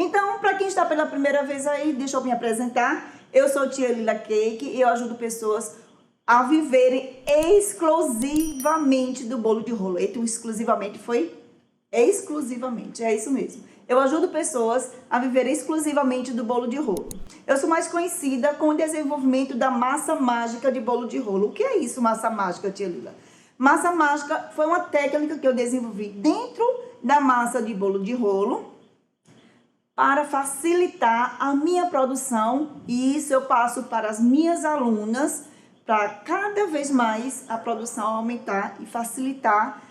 Então, para quem está pela primeira vez aí, deixa eu me apresentar. Eu sou Tia Lila Cake e eu ajudo pessoas a viverem exclusivamente do bolo de rolo. Eita, exclusivamente foi exclusivamente, é isso mesmo. Eu ajudo pessoas a viverem exclusivamente do bolo de rolo. Eu sou mais conhecida com o desenvolvimento da massa mágica de bolo de rolo. O que é isso, massa mágica, Tia Lila? Massa mágica foi uma técnica que eu desenvolvi dentro da massa de bolo de rolo para facilitar a minha produção, e isso eu passo para as minhas alunas para cada vez mais a produção aumentar e facilitar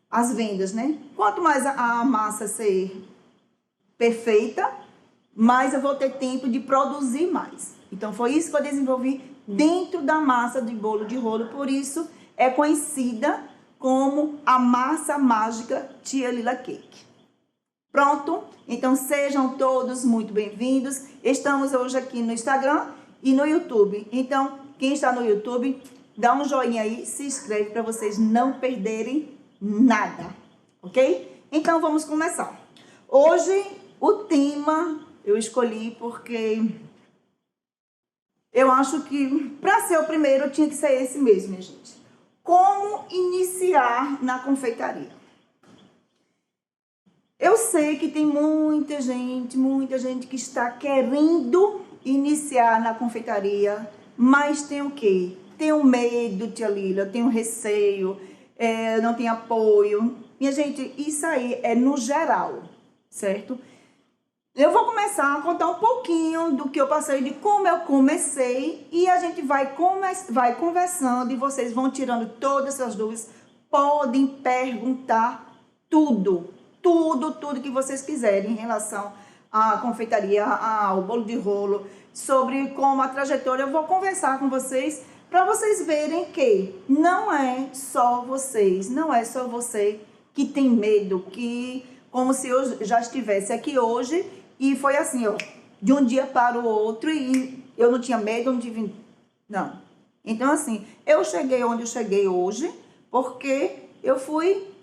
as vendas, né? Quanto mais a massa ser perfeita, mais eu vou ter tempo de produzir mais. Então foi isso que eu desenvolvi dentro da massa de bolo de rolo, por isso é conhecida como a massa mágica Tia Lila Cake. Pronto? Então sejam todos muito bem-vindos. Estamos hoje aqui no Instagram e no YouTube. Então, quem está no YouTube, dá um joinha aí, se inscreve para vocês não perderem nada, ok? Então vamos começar. Hoje o tema eu escolhi porque eu acho que para ser o primeiro tinha que ser esse mesmo, minha gente. Como iniciar na confeitaria? Eu sei que tem muita gente que está querendo iniciar na confeitaria, mas tem o quê? Tem o medo, Tia Lila, tem o receio, não tem apoio. Minha gente, isso aí é no geral, certo? Eu vou começar a contar um pouquinho do que eu passei, de como eu comecei, e a gente vai conversando e vocês vão tirando todas essas dúvidas. Podem perguntar tudo que vocês quiserem em relação à confeitaria, ao bolo de rolo, sobre como a trajetória. Eu vou conversar com vocês para vocês verem que não é só vocês, não é só você que tem medo, que como se eu já estivesse aqui hoje e foi assim, ó, de um dia para o outro e eu não tinha medo, não tive... Não. Então, assim, eu cheguei onde eu cheguei hoje porque eu fui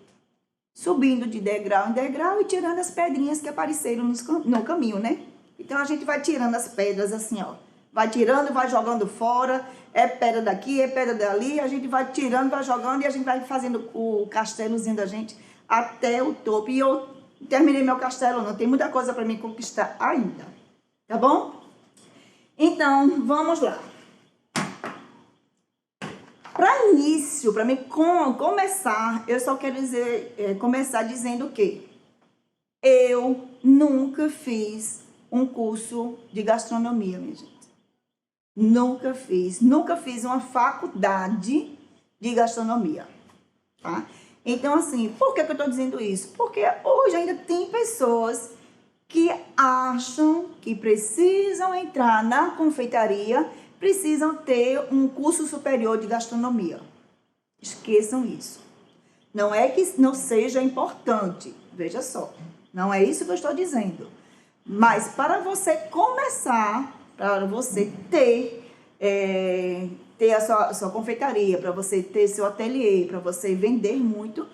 subindo de degrau em degrau e tirando as pedrinhas que apareceram no caminho, né? Então, a gente vai tirando as pedras assim, ó. Vai tirando, vai jogando fora, é pedra daqui, é pedra dali, a gente vai tirando, vai jogando e a gente vai fazendo o castelozinho da gente até o topo. E eu terminei meu castelo, não tem muita coisa para mim conquistar ainda, tá bom? Então, vamos lá. Para início, para mim começar, eu só quero dizer, começar dizendo que eu nunca fiz um curso de gastronomia, minha gente. Nunca fiz uma faculdade de gastronomia, tá? Então, assim, por que eu tô dizendo isso? Porque hoje ainda tem pessoas que acham que precisam entrar na confeitaria, precisam ter um curso superior de gastronomia. Esqueçam isso. Não é que não seja importante, veja só, não é isso que eu estou dizendo. Mas para você começar, para você ter a sua confeitaria, para você ter seu ateliê, para você vender muito,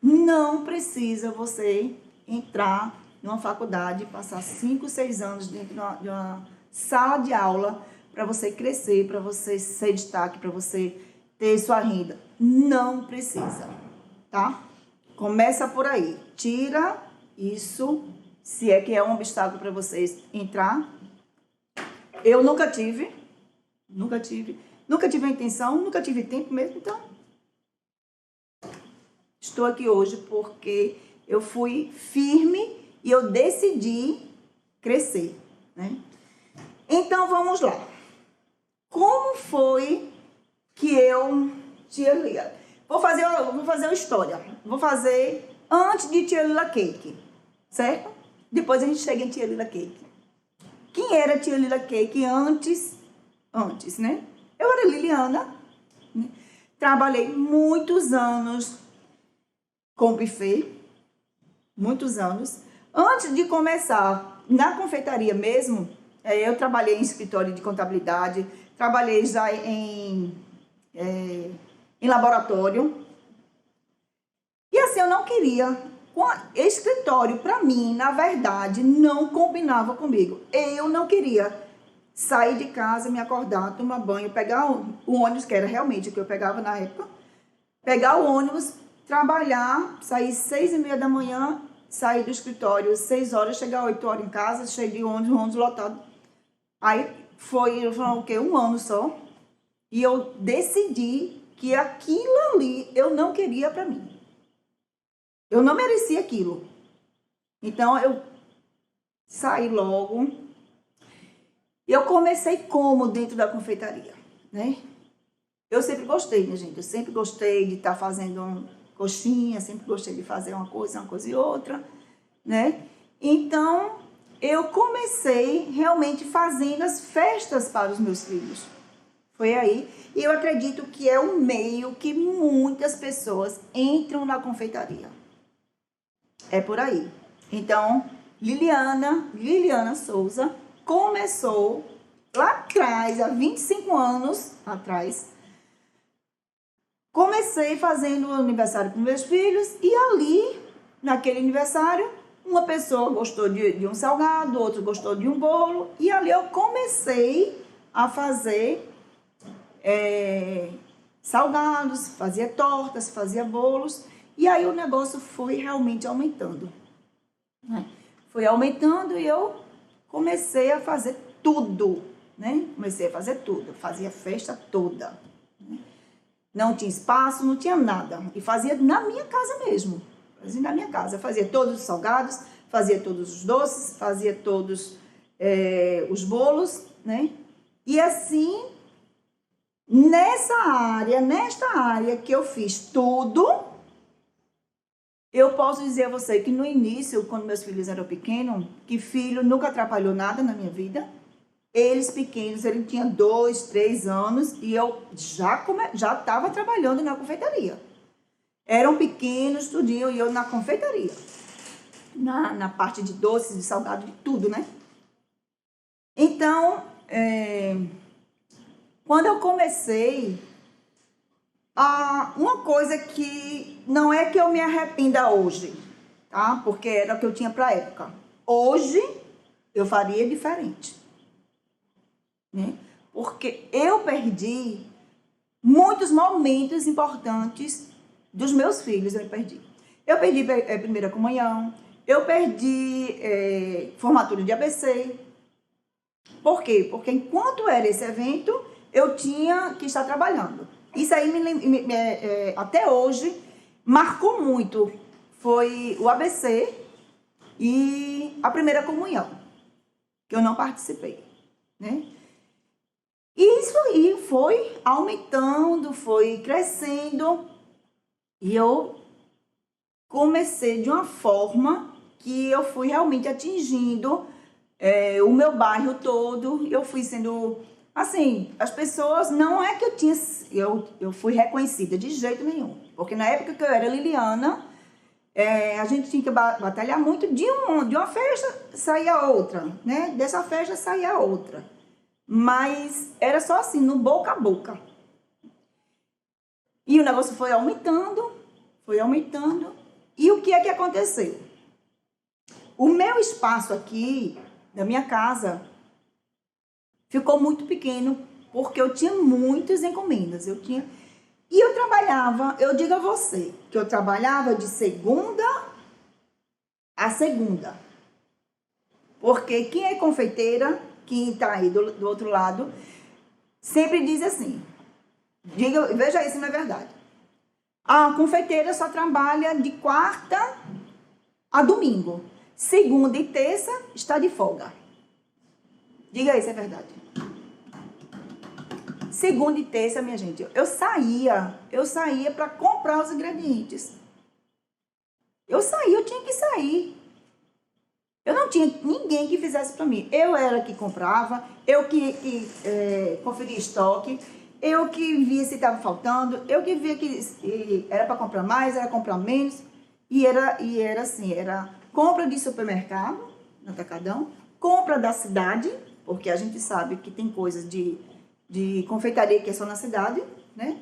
não precisa você entrar numa faculdade, passar 5, 6 anos dentro de uma sala de aula para você crescer, para você ser destaque, para você ter sua renda. Não precisa, tá? Começa por aí. Tira isso, se é que é um obstáculo para vocês entrar. Eu nunca tive a intenção, nunca tive tempo mesmo, então estou aqui hoje porque eu fui firme e eu decidi crescer, né? Então, vamos lá. Como foi que eu... Tia Lila, vou fazer uma história. Vou fazer antes de Tia Lila Cake, certo? Depois a gente chega em Tia Lila Cake. Quem era Tia Lila Cake antes, né? Eu era Liliana, né? Trabalhei muitos anos com buffet, muitos anos. Antes de começar na confeitaria mesmo, eu trabalhei em escritório de contabilidade, trabalhei já em laboratório. E assim, eu não queria Escritório, para mim, na verdade, não combinava comigo. Eu não queria sair de casa, me acordar, tomar banho, pegar o ônibus, que era realmente o que eu pegava na época, pegar o ônibus, trabalhar, sair 6h30 da manhã, sair do escritório 6 horas, chegar 8 horas em casa, cheio de ônibus lotado. Aí foi o quê? 1 ano só. E eu decidi que aquilo ali eu não queria para mim. Eu não merecia aquilo. Então eu saí logo. Eu comecei como dentro da confeitaria, né? Eu sempre gostei, né, gente? Eu sempre gostei de estar fazendo coxinha, sempre gostei de fazer uma coisa e outra, né? Então, eu comecei realmente fazendo as festas para os meus filhos. Foi aí. E eu acredito que é um meio que muitas pessoas entram na confeitaria. É por aí. Então, Liliana Souza começou lá atrás, há 25 anos atrás. Comecei fazendo o aniversário para meus filhos e ali, naquele aniversário, uma pessoa gostou de um salgado, outro gostou de um bolo. E ali eu comecei a fazer salgados, fazia tortas, fazia bolos. E aí o negócio foi realmente aumentando, né? Foi aumentando e eu comecei a fazer tudo, né? Comecei a fazer tudo, fazia festa toda, né? Não tinha espaço, não tinha nada. E fazia na minha casa mesmo. Fazia na minha casa. Fazia todos os salgados, fazia todos os doces, fazia todos os bolos, né? E assim, nesta área que eu fiz tudo, eu posso dizer a você que no início, quando meus filhos eram pequenos, que filho nunca atrapalhou nada na minha vida. Eles pequenos, ele tinha 2, 3 anos e eu já estava trabalhando na confeitaria. Eram pequenos, tudinho, e eu na confeitaria. Na parte de doces, de salgado, de tudo, né? Então, quando eu comecei, uma coisa que não é que eu me arrependa hoje, tá? Porque era o que eu tinha para a época. Hoje, eu faria diferente, né? Porque eu perdi muitos momentos importantes dos meus filhos, eu perdi. Eu perdi primeira comunhão, eu perdi formatura de ABC. Por quê? Porque enquanto era esse evento, eu tinha que estar trabalhando. Isso aí, até hoje, marcou muito. Foi o ABC e a primeira comunhão, que eu não participei, né? E isso aí foi aumentando, foi crescendo. E eu comecei de uma forma que eu fui realmente atingindo o meu bairro todo. Eu fui sendo, assim, as pessoas, não é que eu fui reconhecida de jeito nenhum. Porque na época que eu era Liliana, a gente tinha que batalhar muito. De uma festa saía outra, né? Dessa festa saía outra. Mas era só assim, no boca a boca. E o negócio foi aumentando, foi aumentando. E o que é que aconteceu? O meu espaço aqui, da minha casa, ficou muito pequeno, porque eu tinha muitas encomendas. E eu trabalhava, eu digo a você, que eu trabalhava de segunda a segunda. Porque quem é confeiteira, quem está aí do outro lado, sempre diz assim, veja isso, não é verdade. A confeiteira só trabalha de quarta a domingo. Segunda e terça está de folga. Diga aí se é verdade. Segunda e terça, minha gente, eu saía para comprar os ingredientes. Eu tinha que sair. Eu não tinha ninguém que fizesse para mim. Eu era que comprava, eu que conferia estoque, eu que via se estava faltando, eu que via que era para comprar mais, era comprar menos. E era assim, era compra de supermercado, no atacadão, compra da cidade, porque a gente sabe que tem coisas de confeitaria que é só na cidade, né?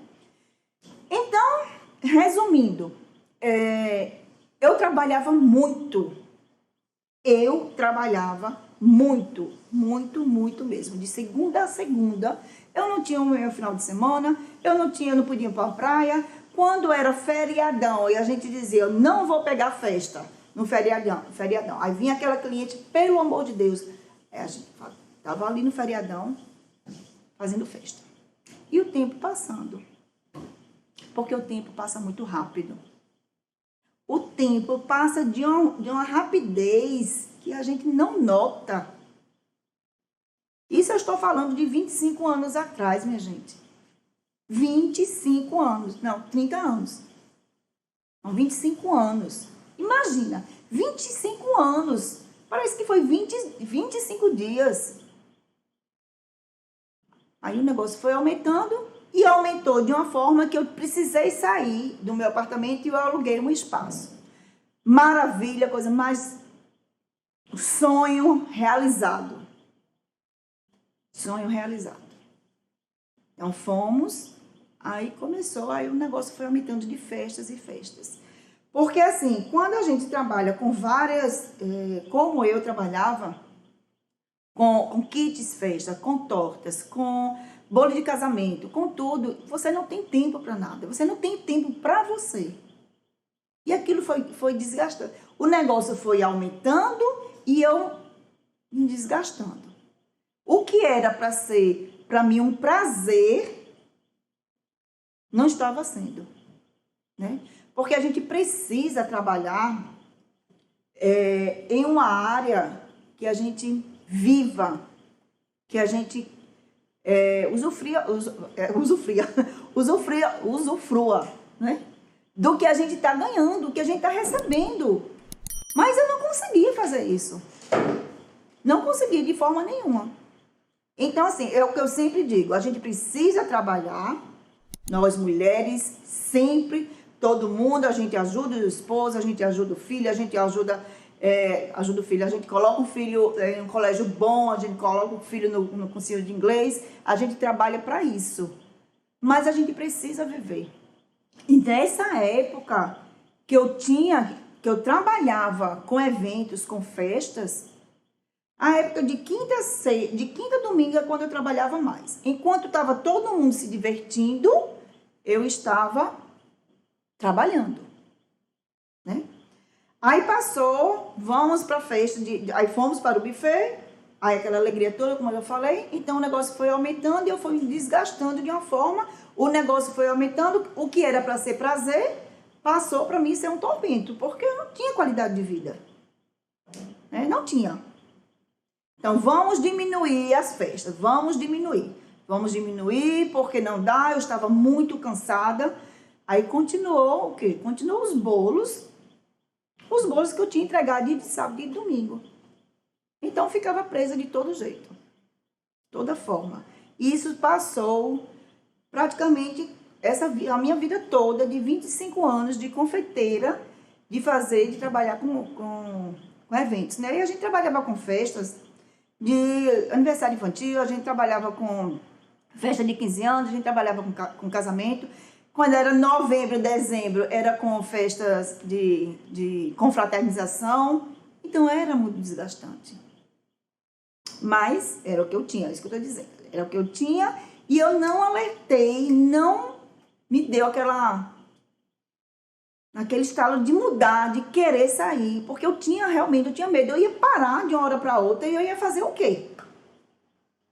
Então, resumindo, Eu trabalhava muito. Eu trabalhava muito, muito, muito mesmo. De segunda a segunda. Eu não tinha o meu final de semana, eu não podia ir para a praia. Quando era feriadão e a gente dizia, eu não vou pegar festa no feriadão. Aí vinha aquela cliente, pelo amor de Deus. A gente estava ali no feriadão, fazendo festa. E o tempo passando. Porque o tempo passa muito rápido. O tempo passa de uma rapidez que a gente não nota. Isso eu estou falando de 25 anos atrás, minha gente. 25 anos, não, 30 anos. Não, 25 anos. Imagina, 25 anos. Parece que foi 25 dias. Aí o negócio foi aumentando e aumentou de uma forma que eu precisei sair do meu apartamento e eu aluguei um espaço. Maravilha, coisa mais... Sonho realizado. Sonho realizado. Então fomos, aí começou, aí o negócio foi aumentando de festas e festas. Porque assim, quando a gente trabalha com várias, como eu trabalhava, com kits festa, com tortas, com bolo de casamento, com tudo, você não tem tempo para nada, você não tem tempo para você. E aquilo foi desgastando. O negócio foi aumentando e eu me desgastando. O que era para ser, para mim, um prazer, não estava sendo, né? Porque a gente precisa trabalhar em uma área que a gente viva, que a gente usufrua, né? Do que a gente está ganhando, do que a gente está recebendo. Mas eu não conseguia fazer isso. Não conseguia de forma nenhuma. Então, assim, é o que eu sempre digo, a gente precisa trabalhar, nós mulheres, sempre, todo mundo, a gente ajuda o esposo, a gente ajuda o filho, a gente ajuda o filho, a gente coloca o filho em um colégio bom, a gente coloca o filho no cursinho de inglês, a gente trabalha para isso. Mas a gente precisa viver. E nessa época que eu trabalhava com eventos, com festas, a época de quinta a domingo é quando eu trabalhava mais. Enquanto estava todo mundo se divertindo, eu estava trabalhando, né? Aí passou, vamos para a festa, aí fomos para o buffet, aí aquela alegria toda, como eu falei, então o negócio foi aumentando e eu fui me desgastando de uma forma, o negócio foi aumentando, o que era para ser prazer, passou para mim ser um tormento, porque eu não tinha qualidade de vida, né? Não tinha. Então, vamos diminuir as festas, vamos diminuir porque não dá, eu estava muito cansada. Aí continuou o quê? Continuou os bolos que eu tinha entregado de sábado e domingo. Então, ficava presa de todo jeito, toda forma. Isso passou praticamente a minha vida toda, de 25 anos de confeiteira, de trabalhar com eventos, né? E a gente trabalhava com festas, de aniversário infantil, a gente trabalhava com festa de 15 anos, a gente trabalhava com casamento. Quando era novembro, dezembro, era com festas de confraternização. Então, era muito desgastante. Mas era o que eu tinha, é isso que eu estou dizendo. Era o que eu tinha e eu não alertei, não me deu aquele estalo de mudar, de querer sair, porque eu tinha medo, eu ia parar de uma hora para outra e eu ia fazer o quê?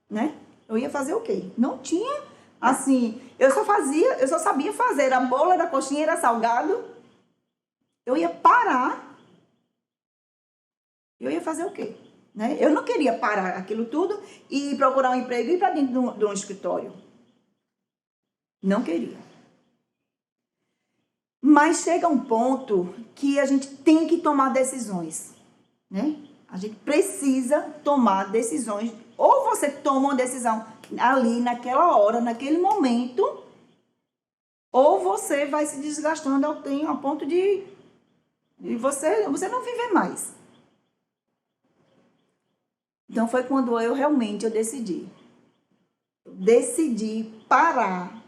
Né? Eu ia fazer o quê? Não tinha, assim, eu só sabia fazer a bola da coxinha, era salgado, eu ia parar, eu ia fazer o quê? Né? Eu não queria parar aquilo tudo e procurar um emprego e ir para dentro de um escritório. Não queria. Mas chega um ponto que a gente tem que tomar decisões, né? A gente precisa tomar decisões. Ou você toma uma decisão ali, naquela hora, naquele momento, ou você vai se desgastando ao ponto de você não viver mais. Então, foi quando eu decidi. Eu decidi parar.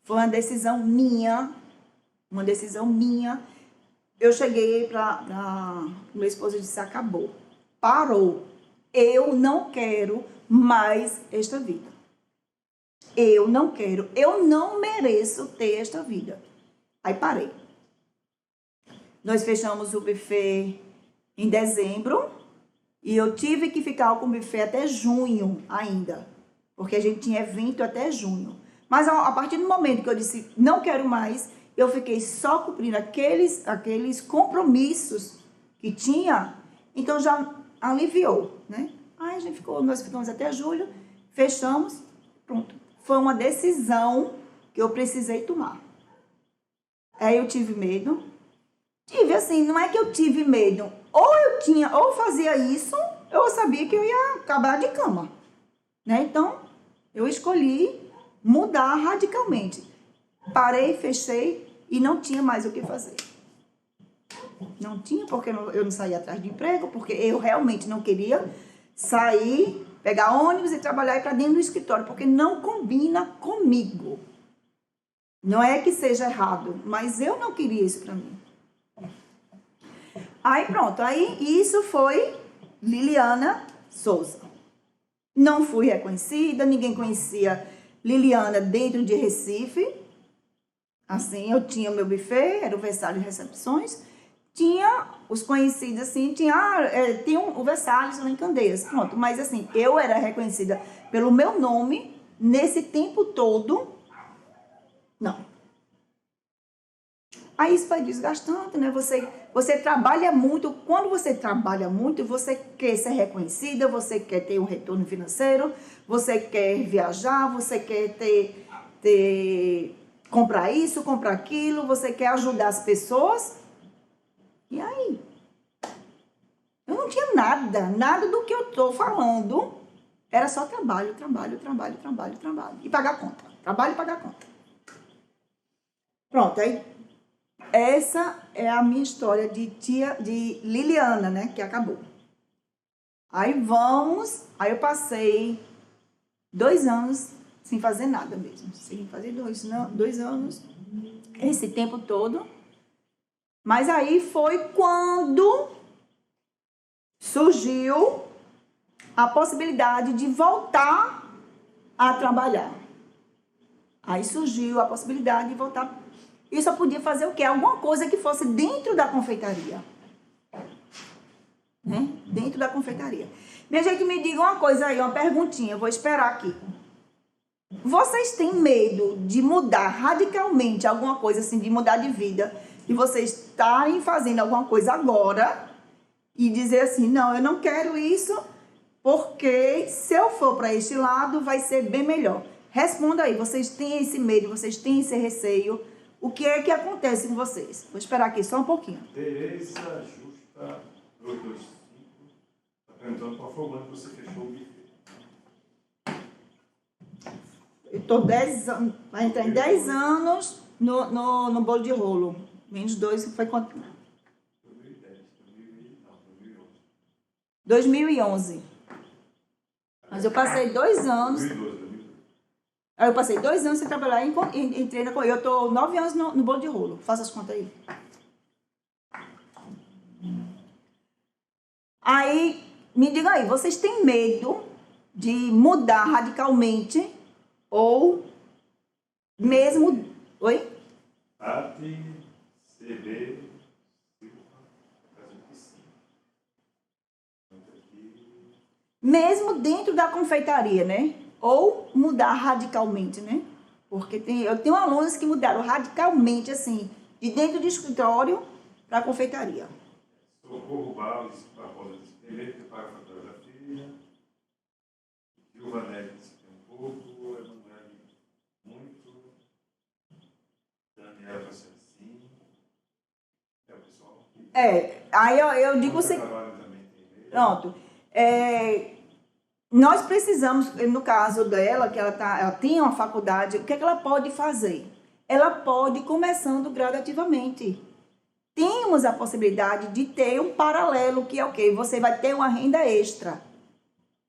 Foi uma decisão minha, eu cheguei para meu esposo e disse, acabou, parou, eu não quero mais esta vida. Eu não quero, eu não mereço ter esta vida. Aí parei. Nós fechamos o buffet em dezembro e eu tive que ficar com o buffet até junho ainda, porque a gente tinha evento até junho. Mas a partir do momento que eu disse não quero mais, eu fiquei só cumprindo aqueles compromissos que tinha, então já aliviou, né? Aí nós ficamos até julho, fechamos, pronto. Foi uma decisão que eu precisei tomar. Aí eu tive medo. Tive assim, não é que eu tive medo. Ou fazia isso, ou eu sabia que eu ia acabar de cama. Né? Então, eu escolhi mudar radicalmente. Parei, fechei e não tinha mais o que fazer. Não tinha, porque eu não saía atrás de emprego, porque eu realmente não queria sair, pegar ônibus e trabalhar para dentro do escritório, porque não combina comigo. Não é que seja errado, mas eu não queria isso para mim. Aí pronto, aí isso foi Liliana Souza. Não fui reconhecida, ninguém conhecia Liliana dentro de Recife. Assim, eu tinha o meu buffet, era o Versalhes Recepções. Tinha os conhecidos, assim, tinha o Versalhes lá em Candeias, pronto. Mas assim, eu era reconhecida pelo meu nome nesse tempo todo. Não. Aí isso foi desgastante, né? Você trabalha muito. Quando você trabalha muito, você quer ser reconhecida, você quer ter um retorno financeiro, você quer viajar, você quer comprar isso, comprar aquilo, você quer ajudar as pessoas. E aí? Eu não tinha nada do que eu tô falando. Era só trabalho. E pagar conta. Trabalho e pagar conta. Pronto, aí essa é a minha história de Liliana, né, que acabou. Aí eu passei 2 anos sem fazer nada mesmo, sem fazer 2 anos, esse tempo todo. Mas aí foi quando surgiu a possibilidade de voltar a trabalhar. Aí surgiu a possibilidade de voltar. E só podia fazer o quê? Alguma coisa que fosse dentro da confeitaria. Né? Dentro da confeitaria. Minha gente, me diga uma coisa aí, uma perguntinha. Eu vou esperar aqui. Vocês têm medo de mudar radicalmente alguma coisa, assim, de mudar de vida? De vocês estarem fazendo alguma coisa agora e dizer assim, não, eu não quero isso, porque se eu for para este lado, vai ser bem melhor. Responda aí, vocês têm esse medo, vocês têm esse receio? O que é que acontece com vocês? Vou esperar aqui só um pouquinho. Tereza Justa 225 está perguntando qual foi o ano que você fechou o buffet. Eu estou 10 anos, vai entrar em 10 anos no bolo de rolo. Menos 2, foi quanto? 2010, 2011. Mas eu passei 2 anos. 2012. Aí eu passei 2 anos sem trabalhar e entrei na... Eu estou 9 anos no bolo de rolo. Faça as contas aí. Aí, me diga aí, vocês têm medo de mudar radicalmente ou mesmo... Oi? Tati, CB, mesmo dentro da confeitaria, né? Ou mudar radicalmente, né? Porque eu tenho alunos que mudaram radicalmente, assim, de dentro do escritório para a confeitaria. Socorro Barros, Barbosa de CB, que paga a fotografia. Silva Neves, que tem um pouco. Emanuele, muito. Daniela Vassancini. É o pessoal. Aí eu digo assim. Pronto. Nós precisamos, no caso dela, que ela tem uma faculdade, o que é que ela pode fazer? Ela pode ir começando gradativamente. Temos a possibilidade de ter um paralelo, que é o quê? Você vai ter uma renda extra.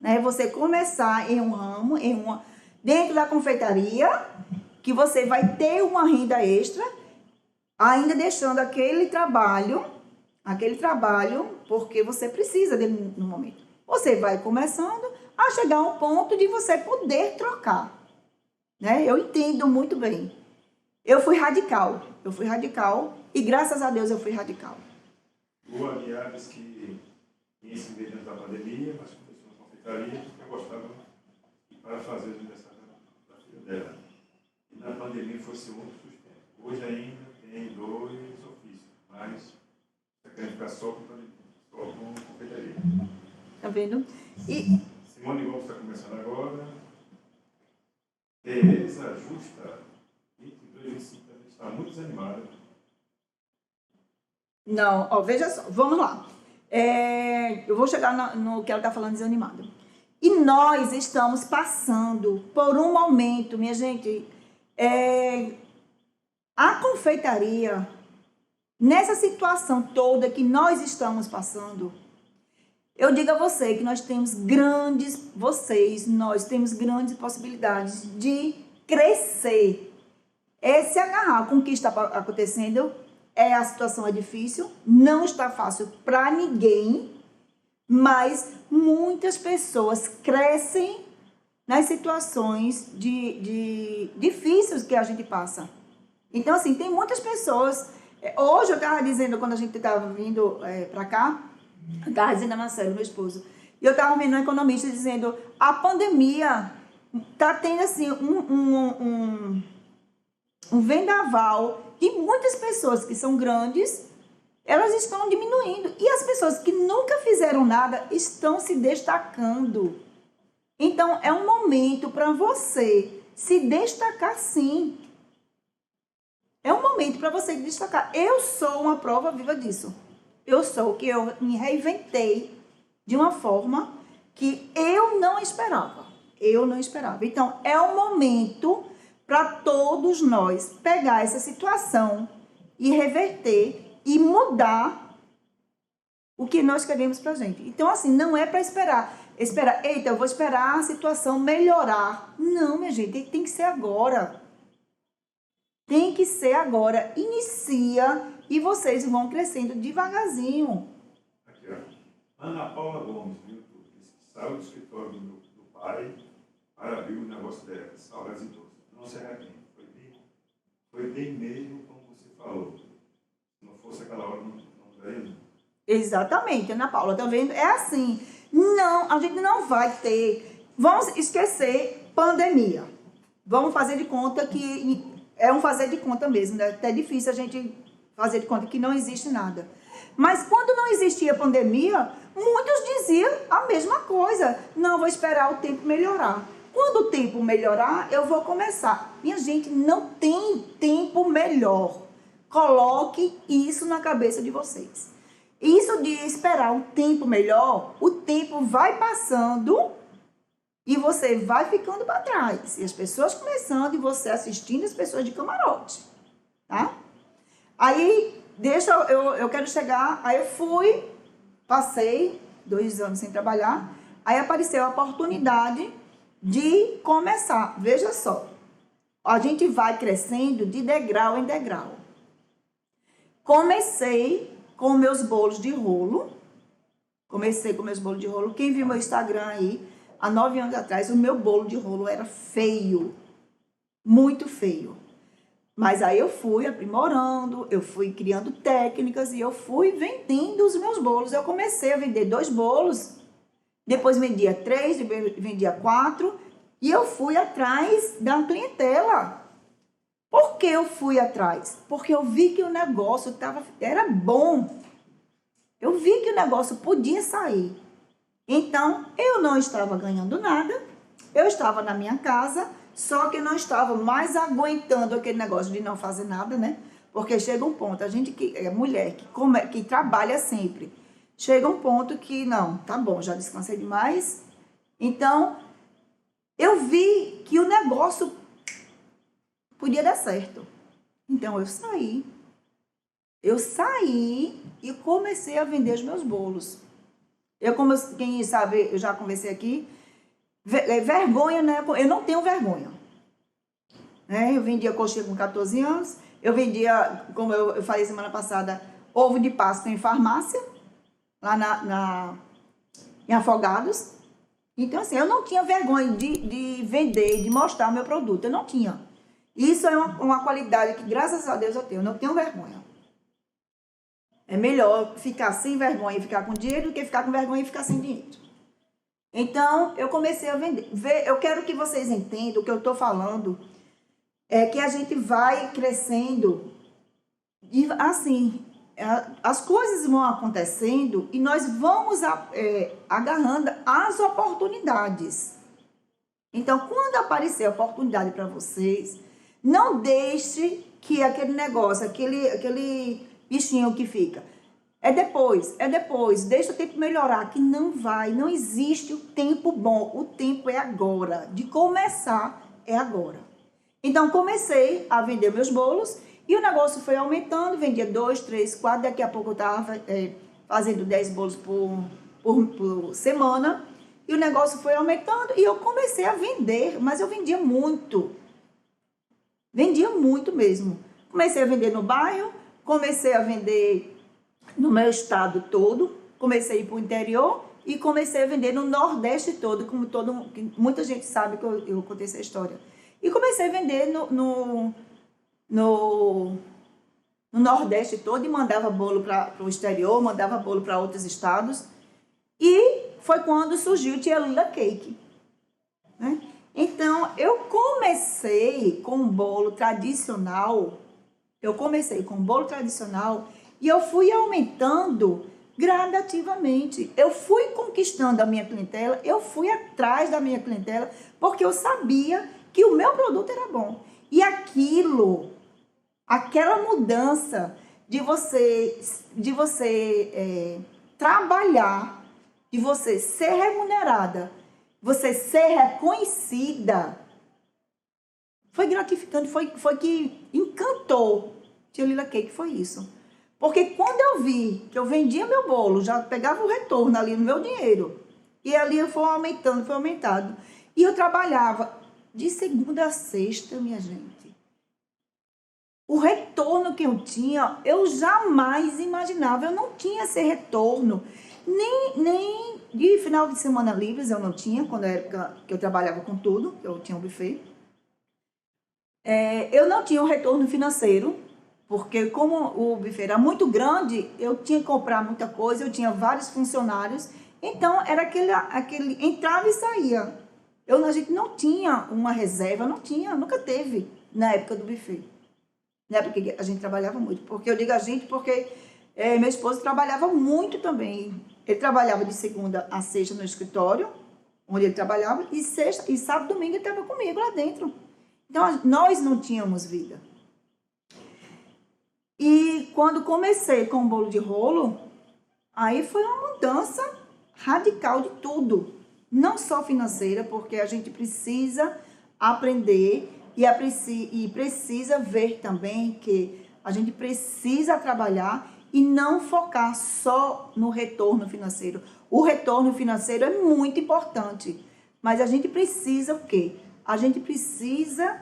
Né? Você começar em um ramo, dentro da confeitaria, que você vai ter uma renda extra, ainda deixando aquele trabalho, porque você precisa dele no momento. Você vai começando a chegar a um ponto de você poder trocar, né? Eu entendo muito bem. Eu fui radical e graças a Deus eu fui radical. O Aguiar disse que ia se ver dentro da pandemia, mas começou uma confeitaria porque gostava para fazer o aniversário da filha dela. E na pandemia foi seu único sustento. Hoje ainda tem 2 ofícios, mas você quer ficar só com confeitaria. Tá vendo? E Simone Gomes está começando agora. Tereza Justa, 22, 25 anos, está muito desanimada. não, ó, veja só, vamos lá. Eu vou chegar no que ela está falando desanimada. E nós estamos passando por um momento, minha gente, a confeitaria, nessa situação toda que nós estamos passando, eu digo a você que nós temos nós temos grandes possibilidades de crescer. Se agarrar com o que está acontecendo, a situação é difícil, não está fácil para ninguém, mas muitas pessoas crescem nas situações difíceis que a gente passa. Então, assim, tem muitas pessoas. Hoje eu estava dizendo, quando a gente estava vindo para cá, eu estava dizendo a Marcelo, meu esposo, e eu estava vendo um economista dizendo, a pandemia está tendo assim um vendaval e muitas pessoas que são grandes, elas estão diminuindo. E as pessoas que nunca fizeram nada estão se destacando. Então, é um momento para você se destacar, sim. É um momento para você se destacar. Eu sou uma prova viva disso. Eu me reinventei de uma forma que eu não esperava. Então, é um momento para todos nós pegar essa situação e reverter e mudar o que nós queremos pra gente. Então, assim, não é para esperar, eita, eu vou esperar a situação melhorar. Não, minha gente, tem que ser agora. Tem que ser agora. Inicia e vocês vão crescendo devagarzinho. Aqui, ó. Ana Paula Gomes, do YouTube, disse que saiu do escritório do pai para abrir o negócio dela, salgas e doces. Não se arrepende. Foi bem mesmo como você falou. Se não fosse aquela hora, não daria. Exatamente, Ana Paula, tá vendo? É assim. Não, a gente não vai ter. Vamos esquecer pandemia. Vamos fazer de conta que é um fazer de conta mesmo, né? É difícil a gente fazer de conta que não existe nada. Mas quando não existia pandemia, muitos diziam a mesma coisa. Não, vou esperar o tempo melhorar. Quando o tempo melhorar, eu vou começar. Minha gente, não tem tempo melhor. Coloque isso na cabeça de vocês. Isso de esperar um tempo melhor, o tempo vai passando e você vai ficando para trás. E as pessoas começando e você assistindo as pessoas de camarote. Tá? Aí, eu quero chegar. Aí eu passei 2 anos sem trabalhar. Aí apareceu a oportunidade de começar. Veja só, a gente vai crescendo de degrau em degrau. Comecei com meus bolos de rolo. Quem viu meu Instagram aí, há 9 anos atrás, o meu bolo de rolo era feio. Muito feio. Mas aí eu fui aprimorando, eu fui criando técnicas e eu fui vendendo os meus bolos. Eu comecei a vender 2 bolos. Depois vendia 3, vendia 4 e eu fui atrás da clientela. Por que eu fui atrás? Porque eu vi que o negócio era bom. Eu vi que o negócio podia sair. Então, eu não estava ganhando nada, eu estava na minha casa, só que não estava mais aguentando aquele negócio de não fazer nada, né? Porque chega um ponto, a gente que é mulher, que trabalha sempre, chega um ponto que, não, tá bom, já descansei demais. Então, eu vi que o negócio podia dar certo. Então, eu saí e comecei a vender os meus bolos. Como quem sabe, eu já conversei aqui, vergonha, né? Eu não tenho vergonha. Né? Eu vendia coxinha com 14 anos, Eu vendia, como eu falei semana passada, ovo de Páscoa em farmácia, lá em Afogados. Então, assim, eu não tinha vergonha de vender, de mostrar o meu produto. Eu não tinha. Isso é uma qualidade que, graças a Deus, eu tenho. Eu não tenho vergonha. É melhor ficar sem vergonha e ficar com dinheiro do que ficar com vergonha e ficar sem dinheiro. Então, eu comecei a vender. Eu quero que vocês entendam o que eu estou falando. É que a gente vai crescendo e, assim, as coisas vão acontecendo e nós vamos agarrando as oportunidades. Então, quando aparecer a oportunidade para vocês, não deixe que aquele negócio, aquele bichinho que fica, é depois, deixa o tempo melhorar, que não existe o tempo bom, o tempo é agora, de começar é agora. Então, comecei a vender meus bolos e o negócio foi aumentando, vendia 2, 3, 4, daqui a pouco eu estava fazendo 10 bolos por semana e o negócio foi aumentando e eu comecei a vender, mas eu vendia muito mesmo. Comecei a vender no bairro, comecei a vender no meu estado todo, comecei a ir para o interior e comecei a vender no Nordeste todo, como muita gente sabe que eu contei essa história. E comecei a vender no Nordeste todo e mandava bolo para o exterior, mandava bolo para outros estados. E foi quando surgiu o Tia Lila Cake, né? Então, eu comecei com um bolo tradicional, e eu fui aumentando gradativamente. Eu fui conquistando a minha clientela, eu fui atrás da minha clientela, porque eu sabia que o meu produto era bom. E aquela mudança de você trabalhar, de você ser remunerada, você ser reconhecida, foi gratificante, foi que encantou Tia Lila Cake, foi isso. Porque quando eu vi que eu vendia meu bolo, já pegava o retorno ali no meu dinheiro, e ali foi aumentado. E eu trabalhava de segunda a sexta, minha gente. O retorno que eu tinha, eu jamais imaginava. Eu não tinha esse retorno. Nem de final de semana livres eu não tinha, quando era época que eu trabalhava com tudo, eu tinha um buffet. Eu não tinha um retorno financeiro, porque como o buffet era muito grande, eu tinha que comprar muita coisa, eu tinha vários funcionários, então era aquele entrava e saía. A gente não tinha uma reserva, nunca teve na época do buffet. Na época que a gente trabalhava muito, porque eu digo a gente porque meu esposo trabalhava muito também. Ele trabalhava de segunda a sexta no escritório, onde ele trabalhava, e sábado e domingo ele estava comigo lá dentro. Então, nós não tínhamos vida. E quando comecei com o bolo de rolo, aí foi uma mudança radical de tudo. Não só financeira, porque a gente precisa aprender e precisa ver também que a gente precisa trabalhar e não focar só no retorno financeiro. O retorno financeiro é muito importante, mas a gente precisa o quê? A gente precisa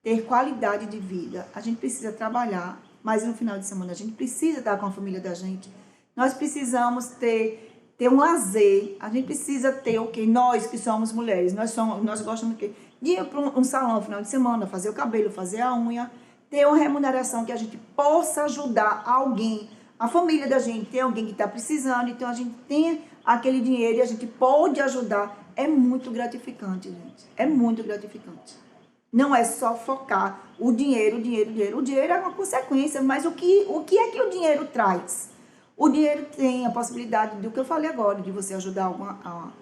ter qualidade de vida, a gente precisa trabalhar, mas no final de semana a gente precisa estar com a família da gente. Nós precisamos ter um lazer, a gente precisa ter o quê? Nós que somos mulheres, nós gostamos do quê? De ir para um salão no final de semana, fazer o cabelo, fazer a unha, ter uma remuneração que a gente possa ajudar alguém, a família da gente, tem alguém que está precisando, então a gente tem aquele dinheiro e a gente pode ajudar. É muito gratificante, gente. É muito gratificante. Não é só focar o dinheiro. O dinheiro é uma consequência, mas o que é que o dinheiro traz? O dinheiro tem a possibilidade do que eu falei agora, de você ajudar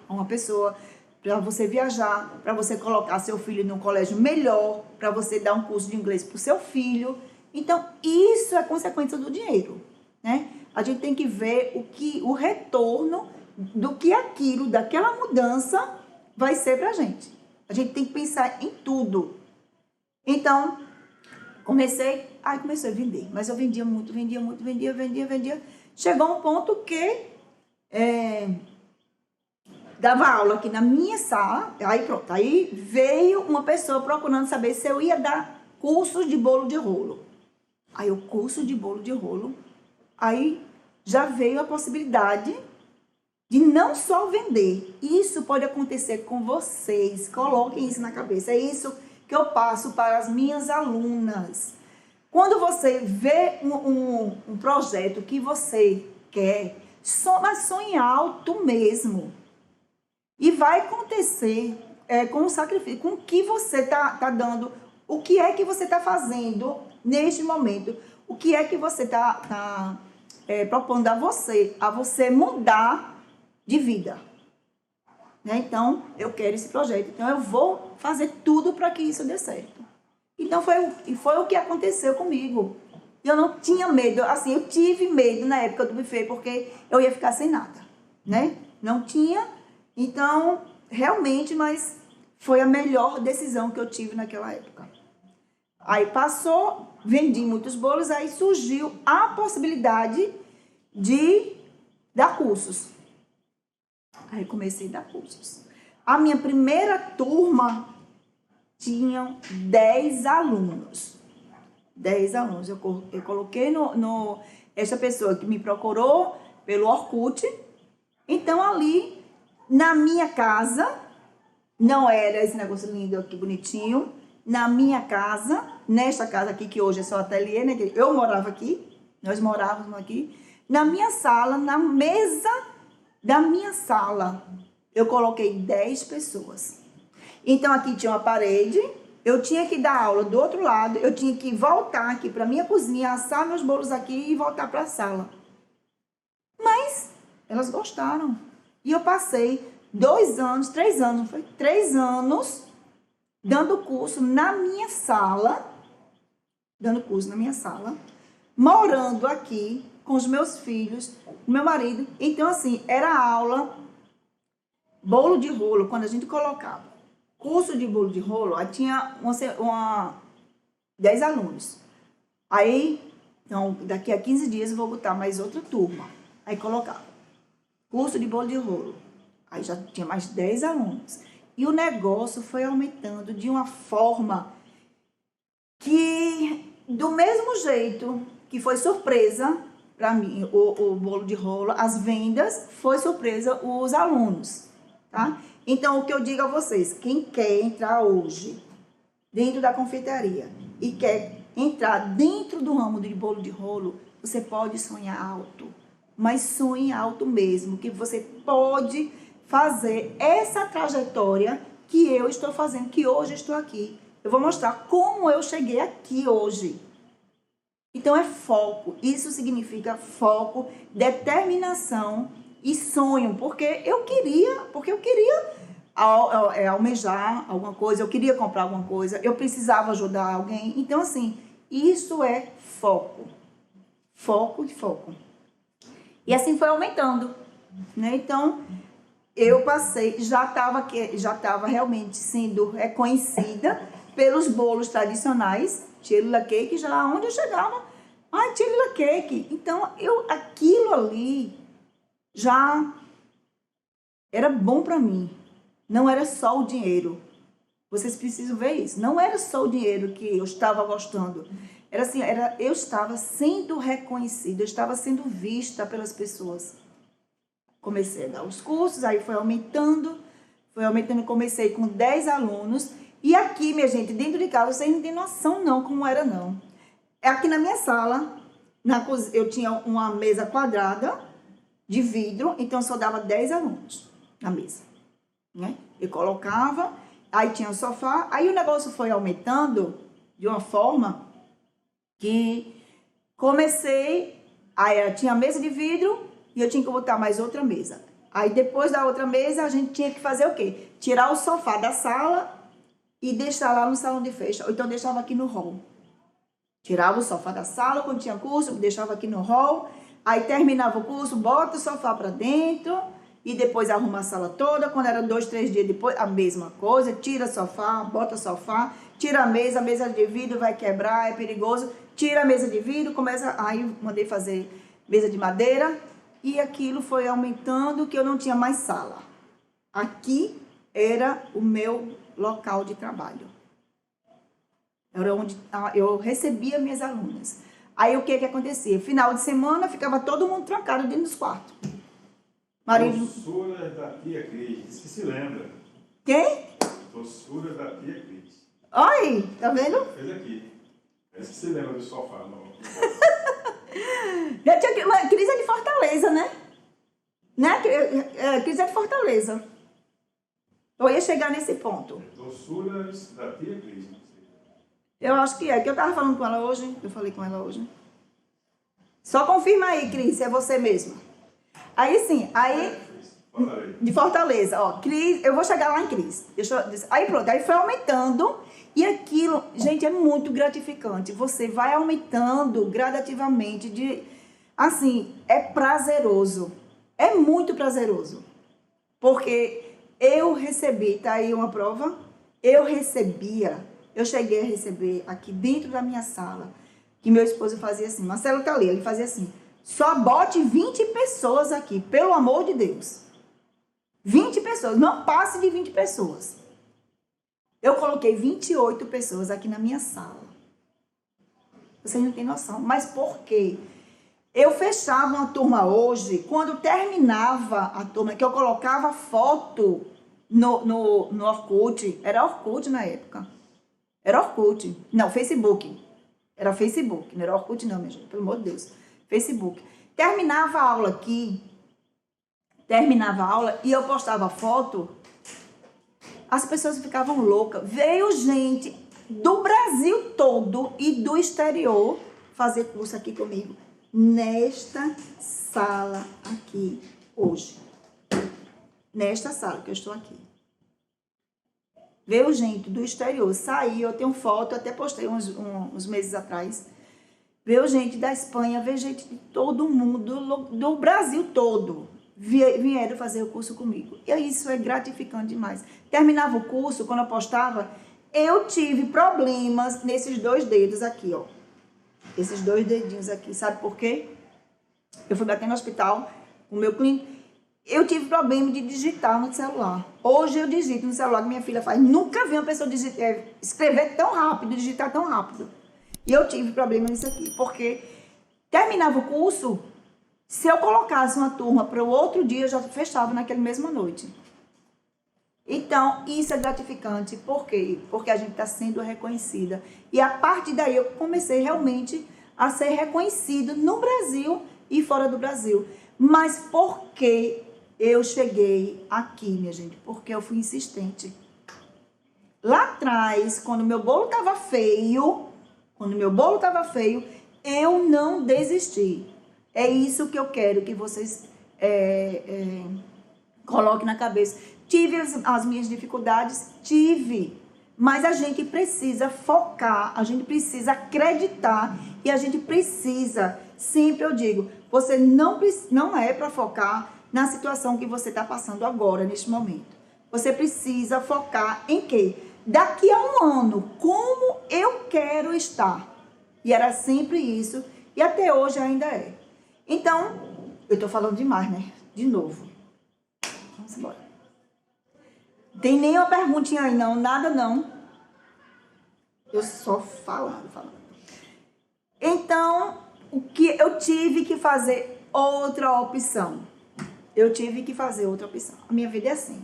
uma pessoa, para você viajar, para você colocar seu filho num colégio melhor, para você dar um curso de inglês para o seu filho. Então, isso é consequência do dinheiro, né? A gente tem que ver o retorno do que daquela mudança vai ser para a gente. A gente tem que pensar em tudo. Então, comecei a vender, mas eu vendia muito, vendia. Chegou um ponto que dava aula aqui na minha sala, aí pronto, aí veio uma pessoa procurando saber se eu ia dar cursos de bolo de rolo. Aí o curso de bolo de rolo, aí já veio a possibilidade de não só vender. Isso pode acontecer com vocês. Coloquem isso na cabeça. É isso que eu passo para as minhas alunas. Quando você vê um projeto que você quer, mas sonhe alto mesmo. E vai acontecer com o sacrifício, com o que você está dando, o que é que você está fazendo neste momento, o que é que você está propondo a você mudar de vida. Né? Então, eu quero esse projeto, então eu vou fazer tudo para que isso dê certo. Então, foi o que aconteceu comigo. Eu não tinha medo, assim, eu tive medo na época do buffet, porque eu ia ficar sem nada, né? Não tinha, então, realmente, mas foi a melhor decisão que eu tive naquela época. Aí passou, vendi muitos bolos, aí surgiu a possibilidade de dar cursos. Aí comecei a dar cursos. A minha primeira turma tinham 10 alunos. 10 alunos. Eu coloquei essa pessoa que me procurou pelo Orkut. Então, ali, na minha casa, não era esse negócio lindo aqui, bonitinho. Na minha casa, nesta casa aqui, que hoje é só ateliê, né? Eu morava aqui, nós morávamos aqui. Na minha sala, na mesa da minha sala, eu coloquei 10 pessoas. Então, aqui tinha uma parede, eu tinha que dar aula do outro lado, eu tinha que voltar aqui para minha cozinha, assar meus bolos aqui e voltar para a sala. Mas elas gostaram. E eu passei 2 anos, 3 anos, não foi? 3 anos dando curso na minha sala, morando aqui com os meus filhos, meu marido. Então, assim, era aula, bolo de rolo, quando a gente colocava curso de bolo de rolo, aí tinha 10 alunos. Aí, então, daqui a 15 dias eu vou botar mais outra turma. Aí colocava curso de bolo de rolo. Aí já tinha mais 10 alunos. E o negócio foi aumentando de uma forma que, do mesmo jeito que foi surpresa para mim, o bolo de rolo, as vendas, foi surpresa os alunos, tá? Então, o que eu digo a vocês, quem quer entrar hoje dentro da confeitaria e quer entrar dentro do ramo de bolo de rolo, você pode sonhar alto, mas sonhe alto mesmo, que você pode fazer essa trajetória que eu estou fazendo, que hoje estou aqui. Eu vou mostrar como eu cheguei aqui hoje. Então, é foco. Isso significa foco, determinação e sonho, porque eu queria almejar alguma coisa, eu queria comprar alguma coisa, eu precisava ajudar alguém. Então, assim, isso é foco. Foco e foco. E assim foi aumentando, né? Então, eu passei, já estava realmente sendo reconhecida pelos bolos tradicionais, Tia Lila Cake, já onde eu chegava, Tia Lila Cake. Então, aquilo ali já era bom para mim. Não era só o dinheiro. Vocês precisam ver isso. Não era só o dinheiro que eu estava gostando. Era assim, eu estava sendo reconhecida, eu estava sendo vista pelas pessoas. Comecei a dar os cursos, aí foi aumentando, comecei com 10 alunos. E aqui, minha gente, dentro de casa, vocês não têm noção não como era não. Aqui na minha sala, eu tinha uma mesa quadrada de vidro, então só dava 10 alunos na mesa, né? Eu colocava, aí tinha o sofá, aí o negócio foi aumentando de uma forma que aí tinha a mesa de vidro e eu tinha que botar mais outra mesa. Aí depois da outra mesa a gente tinha que fazer o quê? Tirar o sofá da sala e deixar lá no salão de festa, ou então deixava aqui no hall. Tirava o sofá da sala quando tinha curso, deixava aqui no hall, aí terminava o curso, bota o sofá para dentro e depois arruma a sala toda. Quando era 2, 3 dias depois, a mesma coisa, tira o sofá, bota o sofá, tira a mesa de vidro vai quebrar, é perigoso, tira a mesa de vidro, aí mandei fazer mesa de madeira e aquilo foi aumentando que eu não tinha mais sala. Aqui era o meu local de trabalho. Era onde eu recebia minhas alunas. Aí o que acontecia? Final de semana ficava todo mundo trancado dentro dos quartos. Marido. Doçura da tia Cris. Diz que se lembra. Quem? Doçura da tia Cris. Olha aí, tá vendo? Fez aqui. Parece que se lembra do sofá. Não. A Cris é de Fortaleza, né? Cris é de Fortaleza. Eu ia chegar nesse ponto. Doçura da tia Cris. Eu acho que é. Que eu tava falando com ela hoje. Eu falei com ela hoje. Só confirma aí, Cris, se é você mesma. Aí sim, aí... De Fortaleza, ó. Cris, eu vou chegar lá em Cris. Aí pronto, aí foi aumentando. E aquilo, gente, é muito gratificante. Você vai aumentando gradativamente. Assim, é prazeroso. É muito prazeroso. Porque eu recebi, tá aí uma prova? Eu cheguei a receber aqui dentro da minha sala, que meu esposo fazia assim, Marcelo tá ali, ele fazia assim, só bote 20 pessoas aqui, pelo amor de Deus. 20 pessoas, não passe de 20 pessoas. Eu coloquei 28 pessoas aqui na minha sala. Vocês não têm noção. Mas por quê? Eu fechava uma turma hoje, quando terminava a turma, que eu colocava foto no Orkut. Era Orkut na época. Era Orkut. Não, Facebook. Era Facebook. Não era Orkut não, minha gente. Pelo amor de Deus. Facebook. Terminava a aula aqui. E eu postava foto. As pessoas ficavam loucas. Veio gente do Brasil todo e do exterior fazer curso aqui comigo. Nesta sala aqui, hoje. Nesta sala que eu estou aqui. Veio gente do exterior. Saí, eu tenho foto, até postei uns meses atrás. Veio gente da Espanha, veio gente de todo mundo, do Brasil todo. Vieram fazer o curso comigo. E isso é gratificante demais. Terminava o curso, quando eu postava, eu tive problemas nesses 2 dedos aqui, ó. Esses 2 dedinhos aqui. Sabe por quê? Eu fui bater no hospital, o meu clínico. Eu tive problema de digitar no celular. Hoje eu digito no celular que minha filha faz. Nunca vi uma pessoa escrever tão rápido, digitar tão rápido. E eu tive problema nisso aqui. Porque terminava o curso... Se eu colocasse uma turma para o outro dia, eu já fechava naquela mesma noite. Então, isso é gratificante. Por quê? Porque a gente está sendo reconhecida. E a partir daí eu comecei realmente a ser reconhecido no Brasil e fora do Brasil. Mas por que eu cheguei aqui, minha gente? Porque eu fui insistente. Lá atrás, quando meu bolo estava feio, eu não desisti. É isso que eu quero que vocês coloquem na cabeça. Tive as minhas dificuldades, mas a gente precisa focar, a gente precisa acreditar e a gente precisa, sempre eu digo, você não é para focar na situação que você está passando agora, neste momento. Você precisa focar em quê? Daqui a um ano, como eu quero estar. E era sempre isso, e até hoje ainda é. Então, eu tô falando demais, né? De novo. Vamos embora. Tem nenhuma perguntinha aí, não. Nada, não. Eu só falando. Então, o que eu tive que fazer outra opção. A minha vida é assim.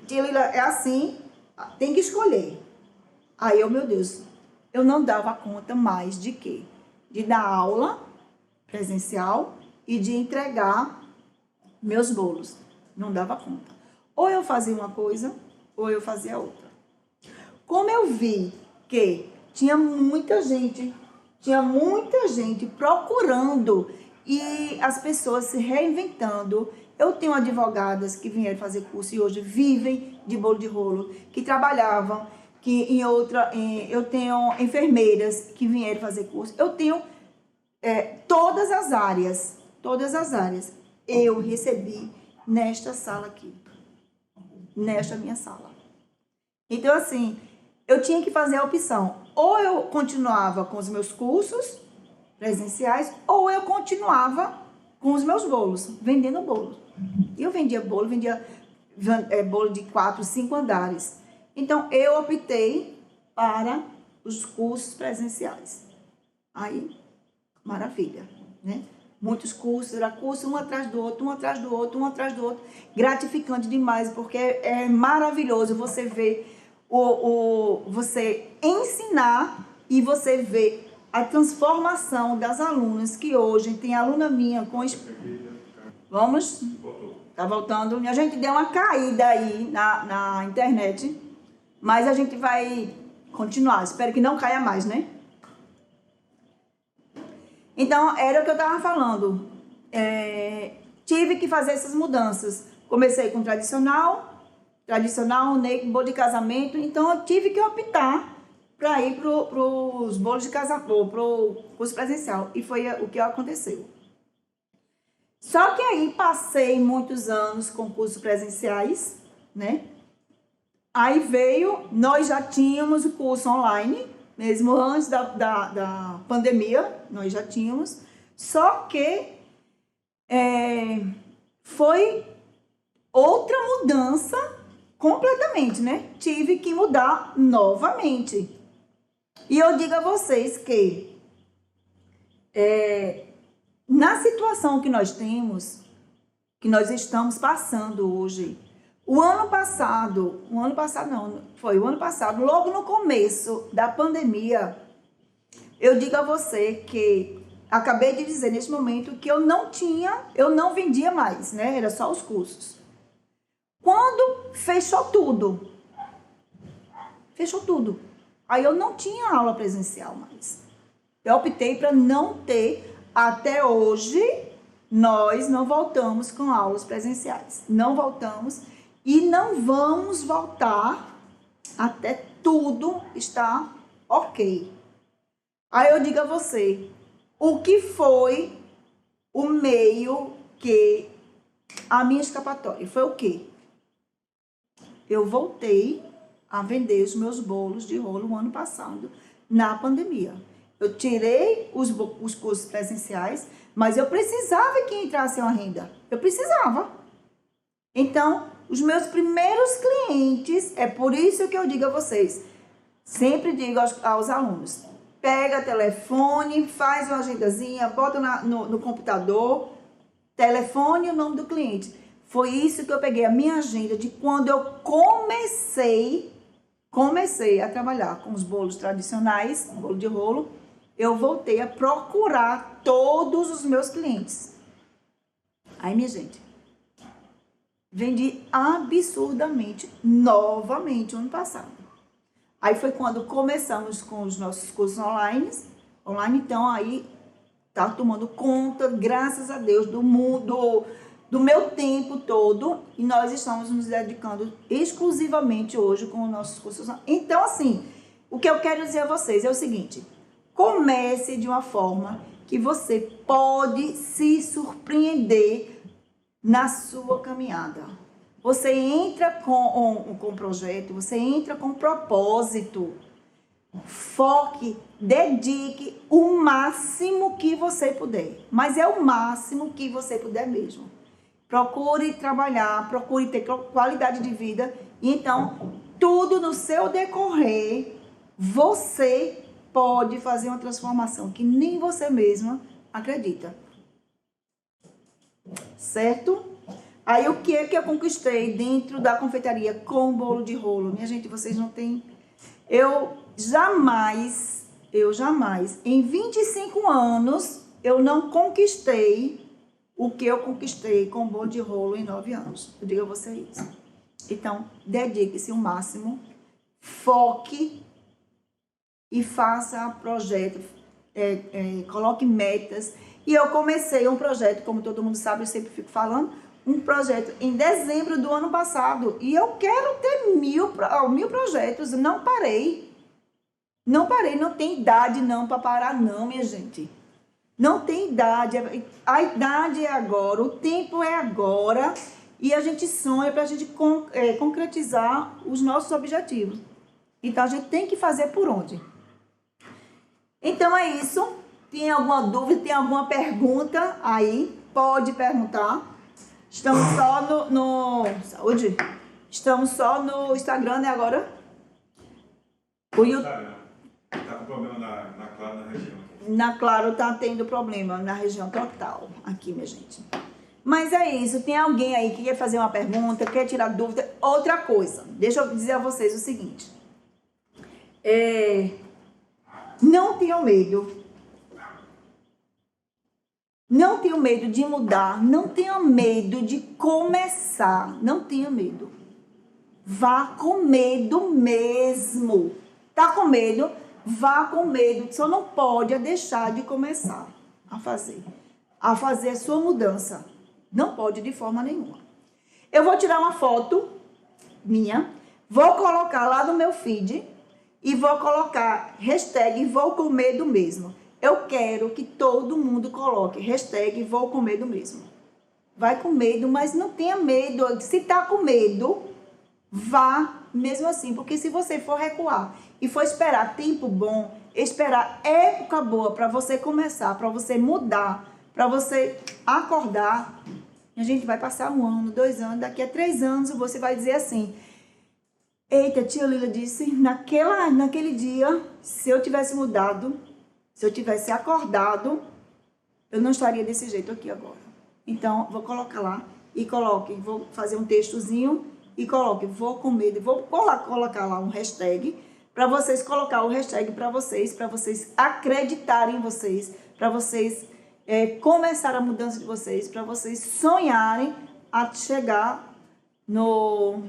Tia Lila, é assim, tem que escolher. Aí eu, meu Deus, eu não dava conta mais de quê? De dar aula presencial e de entregar meus bolos. Não dava conta. Ou eu fazia uma coisa, ou eu fazia outra. Como eu vi que tinha muita gente procurando e as pessoas se reinventando. Eu tenho advogadas que vieram fazer curso e hoje vivem de bolo de rolo, que trabalhavam, eu tenho enfermeiras que vieram fazer curso. Eu tenho todas as áreas eu recebi nesta sala aqui, nesta minha sala. Então, assim, eu tinha que fazer a opção, ou eu continuava com os meus cursos presenciais, ou eu continuava com os meus bolos, vendendo bolos. E eu vendia bolo de 4, 5 andares. Então, eu optei para os cursos presenciais. Aí, maravilha, né? Muitos cursos, era curso um atrás do outro, um atrás do outro, um atrás do outro. Gratificante demais, porque é maravilhoso você ver, você ensinar e você ver a transformação das alunas, que hoje tem aluna minha com... Vamos? Tá voltando. A gente deu uma caída aí na internet, mas a gente vai continuar. Espero que não caia mais, né? Então, era o que eu estava falando. Tive que fazer essas mudanças. Comecei com tradicional, bolo de casamento. Então, eu tive que optar para ir para os bolos de casamento, para o curso presencial. E foi o que aconteceu. Só que aí passei muitos anos com cursos presenciais, né? Aí veio, nós já tínhamos o curso online, mesmo antes da pandemia, nós já tínhamos. Só que foi outra mudança completamente, né? Tive que mudar novamente. E eu digo a vocês que na situação que nós temos, que nós estamos passando hoje, o ano passado, logo no começo da pandemia, eu digo a você que, acabei de dizer neste momento, que eu não vendia mais, né? Era só os cursos. Quando fechou tudo, aí eu não tinha aula presencial mais. Eu optei para não ter. Até hoje, nós não voltamos com aulas presenciais. Não voltamos e não vamos voltar até tudo estar ok. Aí eu digo a você, o que foi o meio que a minha escapatória? Foi o quê? Eu voltei a vender os meus bolos de rolo no ano passado, na pandemia. Eu tirei os cursos presenciais, mas eu precisava que entrasse uma renda. Eu precisava. Então, os meus primeiros clientes, é por isso que eu digo a vocês, sempre digo aos alunos, pega telefone, faz uma agendazinha, bota no computador, telefone e o nome do cliente. Foi isso que eu peguei a minha agenda de quando eu comecei a trabalhar com os bolos tradicionais, bolo de rolo. Eu voltei a procurar todos os meus clientes. Aí, minha gente, vendi absurdamente, novamente, ano passado. Aí foi quando começamos com os nossos cursos online, então aí tá tomando conta, graças a Deus, do mundo, do meu tempo todo, e nós estamos nos dedicando exclusivamente hoje com os nossos cursos. Então, assim, o que eu quero dizer a vocês é o seguinte: comece de uma forma que você pode se surpreender na sua caminhada. Você entra com um projeto, você entra com um propósito. Foque, dedique o máximo que você puder. Mas é o máximo que você puder mesmo. Procure trabalhar, procure ter qualidade de vida. E então, tudo no seu decorrer, você pode fazer uma transformação que nem você mesma acredita. Certo? Aí o que é que eu conquistei dentro da confeitaria com bolo de rolo? Minha gente, vocês não têm... Eu jamais, em 25 anos, eu não conquistei o que eu conquistei com bolo de rolo em 9 anos. Eu digo a vocês isso. Então, dedique-se o máximo, foque e faça projeto, coloque metas. E eu comecei um projeto, como todo mundo sabe, eu sempre fico falando, um projeto em dezembro do ano passado. E eu quero ter 1000 projetos. Não parei. Não tem idade não para parar não, minha gente. Não tem idade. A idade é agora, o tempo é agora. E a gente sonha para a gente concretizar os nossos objetivos. Então, a gente tem que fazer por onde? Então, é isso. Tem alguma dúvida, tem alguma pergunta aí? Pode perguntar. Estamos só Saúde? Estamos só no Instagram, né, agora? O YouTube. Tá com problema na região. na Claro tá tendo problema na região total, aqui, minha gente. Mas é isso, tem alguém aí que quer fazer uma pergunta, quer tirar dúvida? Outra coisa, deixa eu dizer a vocês o seguinte. Não tenham medo. Não tenham medo de mudar, não tenham medo de começar, não tenham medo. Vá com medo mesmo. Tá com medo? Vá com medo. Só não pode deixar de começar a fazer a sua mudança. Não pode de forma nenhuma. Eu vou tirar uma foto minha, vou colocar lá no meu feed e vou colocar hashtag vou com medo mesmo. Eu quero que todo mundo coloque hashtag vou com medo mesmo. Vai com medo, mas não tenha medo. Se tá com medo, vá mesmo assim. Porque se você for recuar e for esperar tempo bom, esperar época boa para você começar, para você mudar, para você acordar, a gente vai passar 1 ano, 2 anos, daqui a 3 anos você vai dizer assim: eita, tia Lila disse, naquele dia, se eu tivesse mudado, se eu tivesse acordado, eu não estaria desse jeito aqui agora. Então, vou colocar lá e coloque, vou fazer um textozinho e coloque, vou com medo, vou colocar lá um hashtag, para vocês colocar o hashtag para vocês acreditarem em vocês, para vocês começar a mudança de vocês, para vocês sonharem a chegar no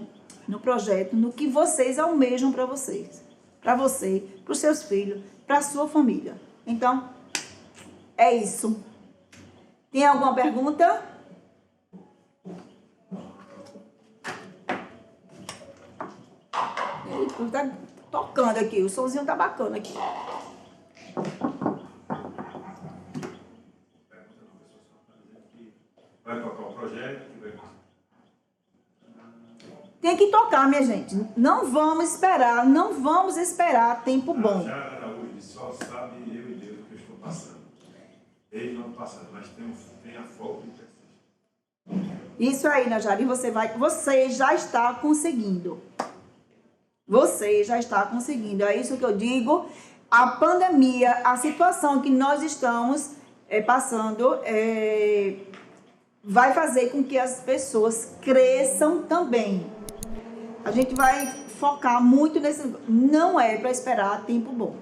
projeto, no que vocês almejam para vocês, para você, para os seus filhos, para a sua família. Então, é isso. Tem alguma pergunta? Tá tocando aqui, o somzinho tá bacana aqui. Vai tocar o projeto? Tem que tocar, minha gente. Não vamos esperar tempo bom. Já Araújo só sabe eu e Deus o que eu estou passando. Ele não passa, mas tem a foco e persiste. Isso aí, Najari, você já está conseguindo. Você já está conseguindo. É isso que eu digo. A pandemia, a situação que nós estamos passando, vai fazer com que as pessoas cresçam também. A gente vai focar muito nesse... Não é para esperar tempo bom.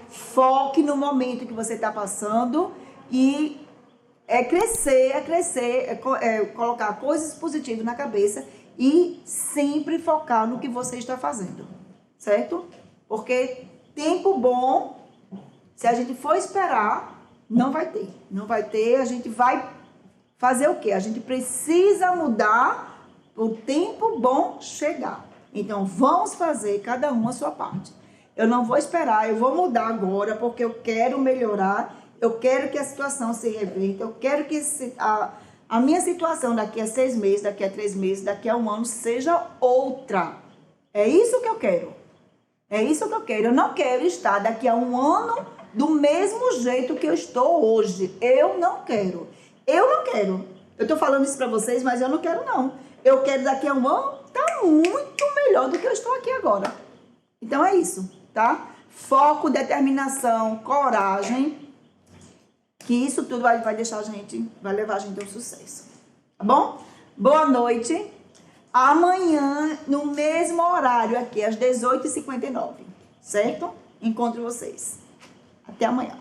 Foque no momento que você está passando e colocar coisas positivas na cabeça e sempre focar no que você está fazendo, certo? Porque tempo bom, se a gente for esperar, não vai ter. Não vai ter, a gente vai fazer o quê? A gente precisa mudar o tempo bom chegar. Então, vamos fazer cada um a sua parte. Eu não vou esperar, eu vou mudar agora porque eu quero melhorar, eu quero que a situação se reverta, eu quero que a minha situação daqui a 6 meses, daqui a 3 meses, daqui a 1 ano seja outra. É isso que eu quero. É isso que eu quero. Eu não quero estar daqui a 1 ano do mesmo jeito que eu estou hoje. Eu não quero. Eu não quero. Eu tô falando isso pra vocês, mas eu não quero não. Eu quero daqui a 1 ano estar muito melhor do que eu estou aqui agora. Então é isso, tá? Foco, determinação, coragem. Que isso tudo vai deixar a gente, vai levar a gente ao sucesso. Tá bom? Boa noite. Amanhã, no mesmo horário aqui, às 18h59. Certo? Encontro vocês. Até amanhã.